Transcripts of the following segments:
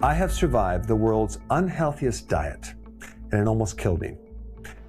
I have survived the world's unhealthiest diet, and it almost killed me.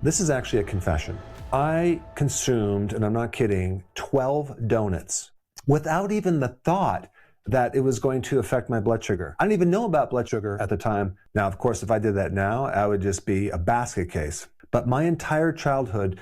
This is actually a confession. I consumed, and I'm not kidding, 12 donuts without even the thought that it was going to affect my blood sugar. I didn't even know about blood sugar at the time. Now, of course, if I did that now, I would just be a basket case. But my entire childhood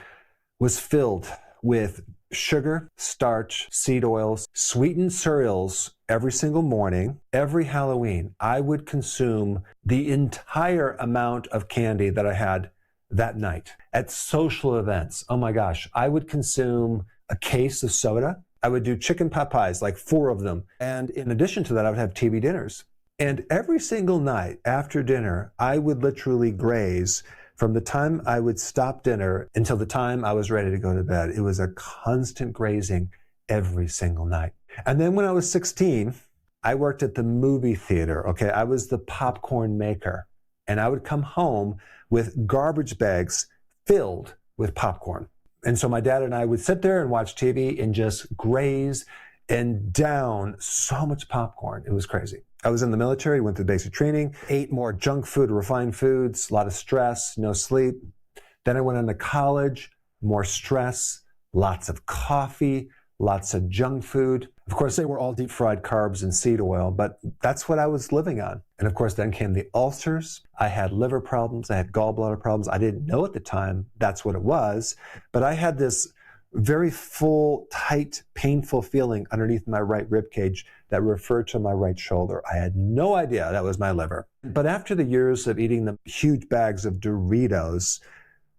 was filled with sugar, starch, seed oils, sweetened cereals every single morning. Every Halloween, I would consume the entire amount of candy that I had that night. At social events, oh my gosh, I would consume a case of soda. I would do chicken pot pies, like 4 of them. And in addition to that, I would have TV dinners. And every single night after dinner, I would literally graze from the time I would stop dinner until the time I was ready to go to bed. It was a constant grazing every single night. And then when I was 16, I worked at the movie theater, okay? I was the popcorn maker. And I would come home with garbage bags filled with popcorn. And so my dad and I would sit there and watch TV and just graze and down so much popcorn. It was crazy. I was in the military, went through basic training, ate more junk food, refined foods, a lot of stress, no sleep. Then I went into college, more stress, lots of coffee, lots of junk food. Of course, they were all deep fried carbs and seed oil, but that's what I was living on. And of course, then came the ulcers. I had liver problems. I had gallbladder problems. I didn't know at the time that's what it was, but I had this very full, tight, painful feeling underneath my right rib cage that referred to my right shoulder. I had no idea that was my liver. But after the years of eating the huge bags of Doritos,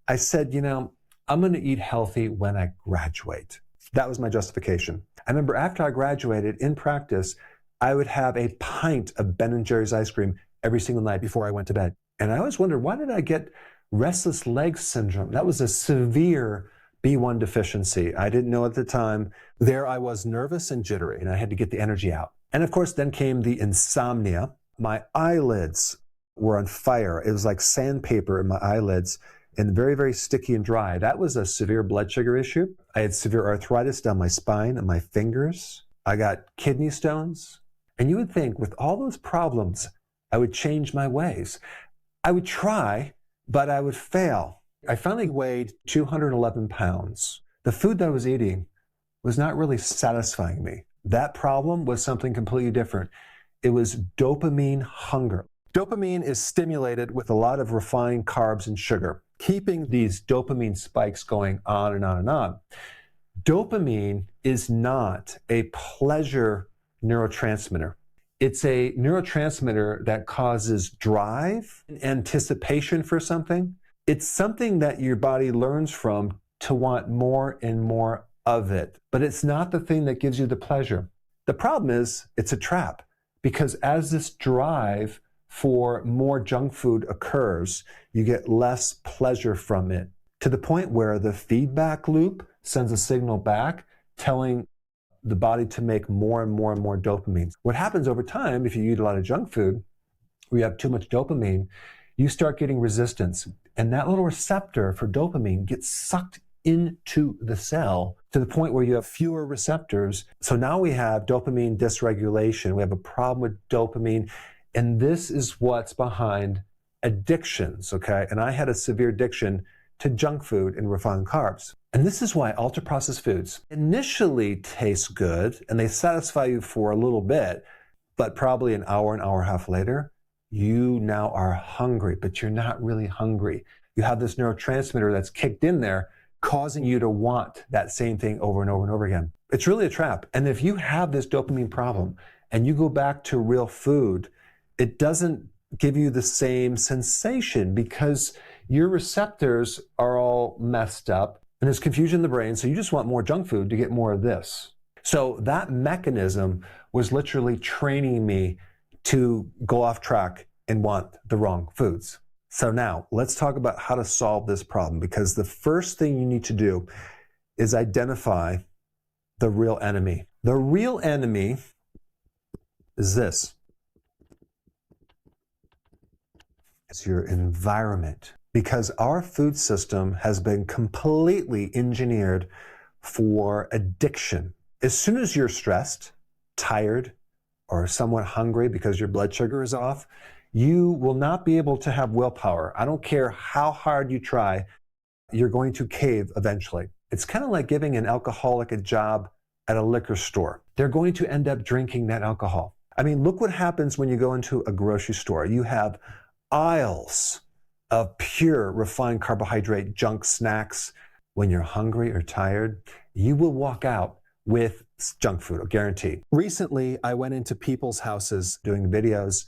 I said, I'm going to eat healthy when I graduate. That was my justification. I remember after I graduated, in practice, I would have a pint of Ben & Jerry's ice cream every single night before I went to bed. And I always wondered, why did I get restless leg syndrome? That was a severe B1 deficiency. I didn't know at the time. There I was, nervous and jittery, and I had to get the energy out. And of course, then came the insomnia. My eyelids were on fire. It was like sandpaper in my eyelids and very, very sticky and dry. That was a severe blood sugar issue. I had severe arthritis down my spine and my fingers. I got kidney stones. And you would think with all those problems, I would change my ways. I would try, but I would fail. I finally weighed 211 pounds. The food that I was eating was not really satisfying me. That problem was something completely different. It was dopamine hunger. Dopamine is stimulated with a lot of refined carbs and sugar, keeping these dopamine spikes going on and on and on. Dopamine is not a pleasure neurotransmitter. It's a neurotransmitter that causes drive and anticipation for something. It's something that your body learns from to want more and more of it, but it's not the thing that gives you the pleasure. The problem is it's a trap, because as this drive for more junk food occurs, you get less pleasure from it, to the point where the feedback loop sends a signal back telling the body to make more and more and more dopamine. What happens over time, if you eat a lot of junk food, or you have too much dopamine, you start getting resistance. And that little receptor for dopamine gets sucked into the cell to the point where you have fewer receptors. So now we have dopamine dysregulation. We have a problem with dopamine. And this is what's behind addictions, okay? And I had a severe addiction to junk food and refined carbs. And this is why ultra-processed foods initially taste good and they satisfy you for a little bit, but probably an hour and a half later, you now are hungry, but you're not really hungry. You have this neurotransmitter that's kicked in there, causing you to want that same thing over and over and over again. It's really a trap. And if you have this dopamine problem and you go back to real food, it doesn't give you the same sensation because your receptors are all messed up and there's confusion in the brain. So you just want more junk food to get more of this. So that mechanism was literally training me to go off track and want the wrong foods. So now let's talk about how to solve this problem, because the first thing you need to do is identify the real enemy. The real enemy is this. It's your environment, because our food system has been completely engineered for addiction. As soon as you're stressed, tired, or somewhat hungry because your blood sugar is off, you will not be able to have willpower. I don't care how hard you try, you're going to cave eventually. It's kind of like giving an alcoholic a job at a liquor store. They're going to end up drinking that alcohol. I mean, look what happens when you go into a grocery store. You have aisles of pure refined carbohydrate junk snacks. When you're hungry or tired, you will walk out with junk food, I guarantee. Recently, I went into people's houses doing videos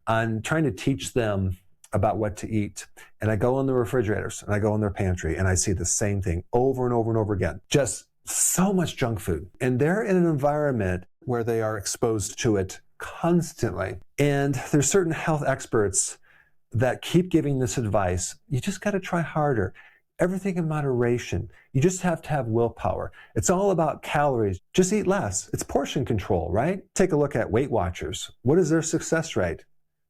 on trying to teach them about what to eat. And I go in the refrigerators and I go in their pantry and I see the same thing over and over and over again. Just so much junk food. And they're in an environment where they are exposed to it constantly. And there's certain health experts that keep giving this advice. You just got to try harder. Everything in moderation. You just have to have willpower. It's all about calories. Just eat less. It's portion control, right? Take a look at Weight Watchers. What is their success rate?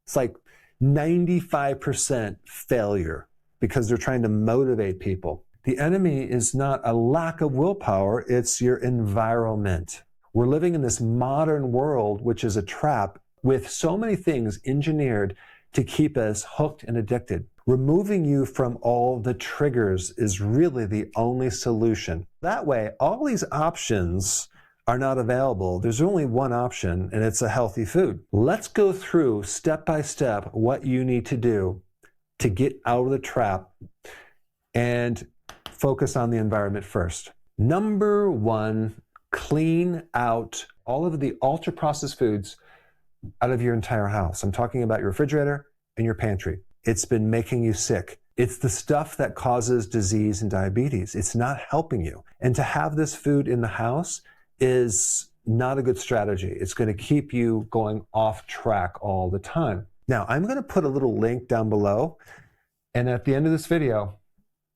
It's like 95% failure because they're trying to motivate people. The enemy is not a lack of willpower, it's your environment. We're living in this modern world, which is a trap with so many things engineered to keep us hooked and addicted. Removing you from all the triggers is really the only solution. That way, all these options are not available. There's only one option, and it's a healthy food. Let's go through step by step what you need to do to get out of the trap and focus on the environment first. Number one, clean out all of the ultra-processed foods out of your entire house. I'm talking about your refrigerator and your pantry. It's been making you sick. It's the stuff that causes disease and diabetes. It's not helping you. And to have this food in the house is not a good strategy. It's going to keep you going off track all the time. Now, I'm going to put a little link down below, and at the end of this video,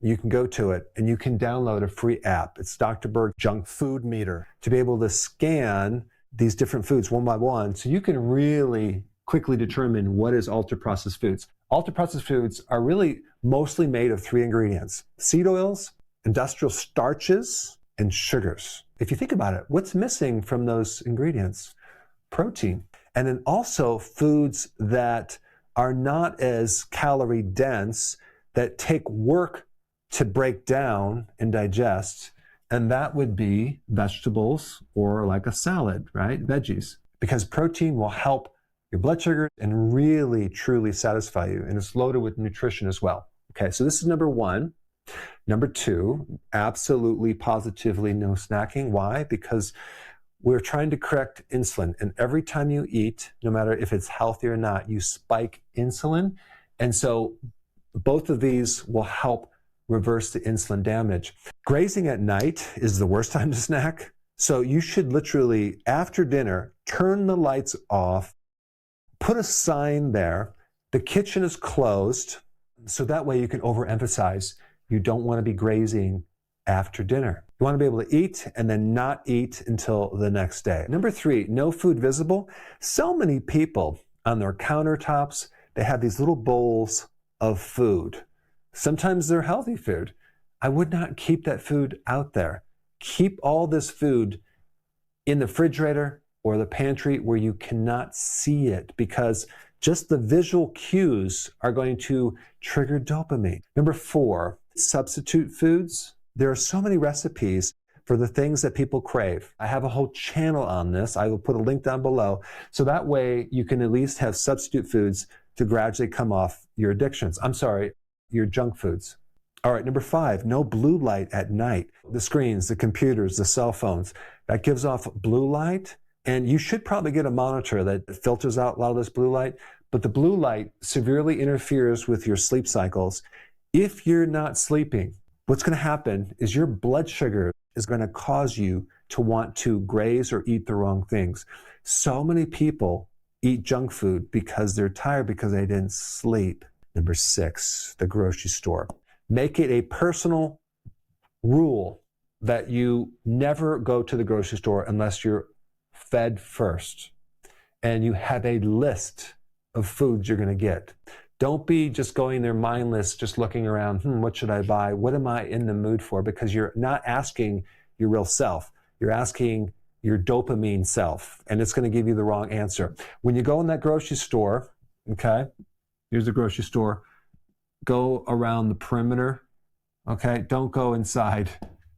you can go to it and you can download a free app. It's Dr. Berg Junk Food Meter to be able to scan these different foods one by one so you can really quickly determine what is ultra-processed foods. Ultra-processed foods are really mostly made of 3 ingredients: seed oils, industrial starches, and sugars. If you think about it, what's missing from those ingredients? Protein. And then also foods that are not as calorie dense, that take work to break down and digest, and that would be vegetables or like a salad, right? Veggies. Because protein will help your blood sugar and really truly satisfy you, and it's loaded with nutrition as well. Okay, so this is number one. Number two, absolutely positively no snacking. Why? Because we're trying to correct insulin, and every time you eat, no matter if it's healthy or not, you spike insulin, and so both of these will help reverse the insulin damage. Grazing at night is the worst time to snack, so you should literally, after dinner, turn the lights off, put a sign there, the kitchen is closed, so that way you can overemphasize you don't want to be grazing after dinner. You want to be able to eat and then not eat until the next day. Number three, no food visible. So many people on their countertops, they have these little bowls of food. Sometimes they're healthy food. I would not keep that food out there. Keep all this food in the refrigerator or the pantry where you cannot see it, because just the visual cues are going to trigger dopamine. Number four, substitute foods. There are so many recipes for the things that people crave. I have a whole channel on this. I will put a link down below, so that way you can at least have substitute foods to gradually come off your addictions. Your junk foods. All right, number five, no blue light at night. The screens, the computers, the cell phones, that gives off blue light. And you should probably get a monitor that filters out a lot of this blue light, but the blue light severely interferes with your sleep cycles. If you're not sleeping, what's going to happen is your blood sugar is going to cause you to want to graze or eat the wrong things. So many people eat junk food because they're tired, because they didn't sleep. Number six, the grocery store. Make it a personal rule that you never go to the grocery store unless you're fed first, and you have a list of foods you're going to get. Don't be just going there mindless, just looking around, what should I buy? What am I in the mood for? Because you're not asking your real self. You're asking your dopamine self, and it's going to give you the wrong answer. When you go in that grocery store, okay, here's the grocery store, go around the perimeter, okay, don't go inside.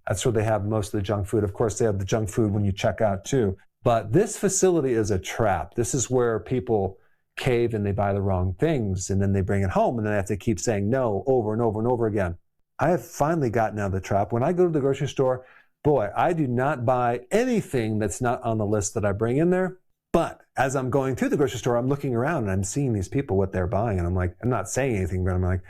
That's where they have most of the junk food. Of course, they have the junk food when you check out too. But this facility is a trap. This is where people cave and they buy the wrong things, and then they bring it home, and then they have to keep saying no over and over and over again. I have finally gotten out of the trap. When I go to the grocery store, boy, I do not buy anything that's not on the list that I bring in there. But as I'm going through the grocery store, I'm looking around and I'm seeing these people, what they're buying. And I'm like, I'm not saying anything, but I'm like,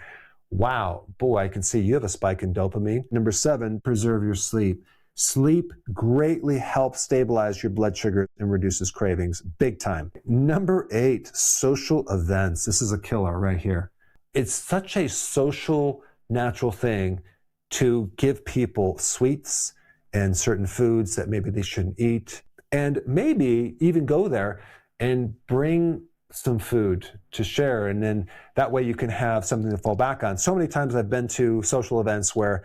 wow, boy, I can see you have a spike in dopamine. Number 7, preserve your sleep. Sleep greatly helps stabilize your blood sugar and reduces cravings, big time. Number 8, social events. This is a killer right here. It's such a social, natural thing to give people sweets and certain foods that maybe they shouldn't eat, and maybe even go there and bring some food to share, and then that way you can have something to fall back on. So many times I've been to social events where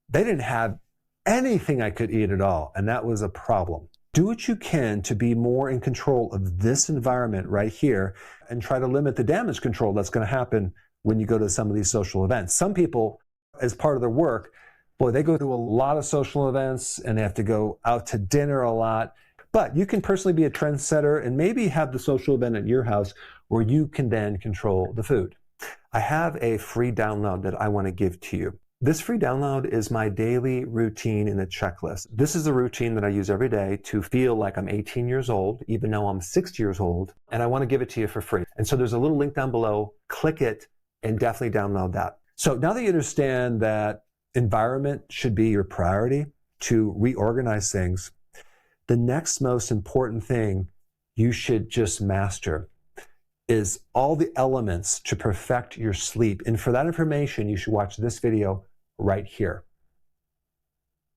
they didn't have anything I could eat at all, and that was a problem. Do what you can to be more in control of this environment right here, and try to limit the damage control that's going to happen when you go to some of these social events. Some people, as part of their work, boy, they go to a lot of social events and they have to go out to dinner a lot. But you can personally be a trendsetter and maybe have the social event at your house where you can then control the food. I have a free download that I want to give to you. This free download is my daily routine in a checklist. This is a routine that I use every day to feel like I'm 18 years old, even though I'm 6 years old, and I want to give it to you for free. And so there's a little link down below. Click it and definitely download that. So now that you understand that environment should be your priority to reorganize things, the next most important thing you should just master is all the elements to perfect your sleep. And for that information, you should watch this video right here.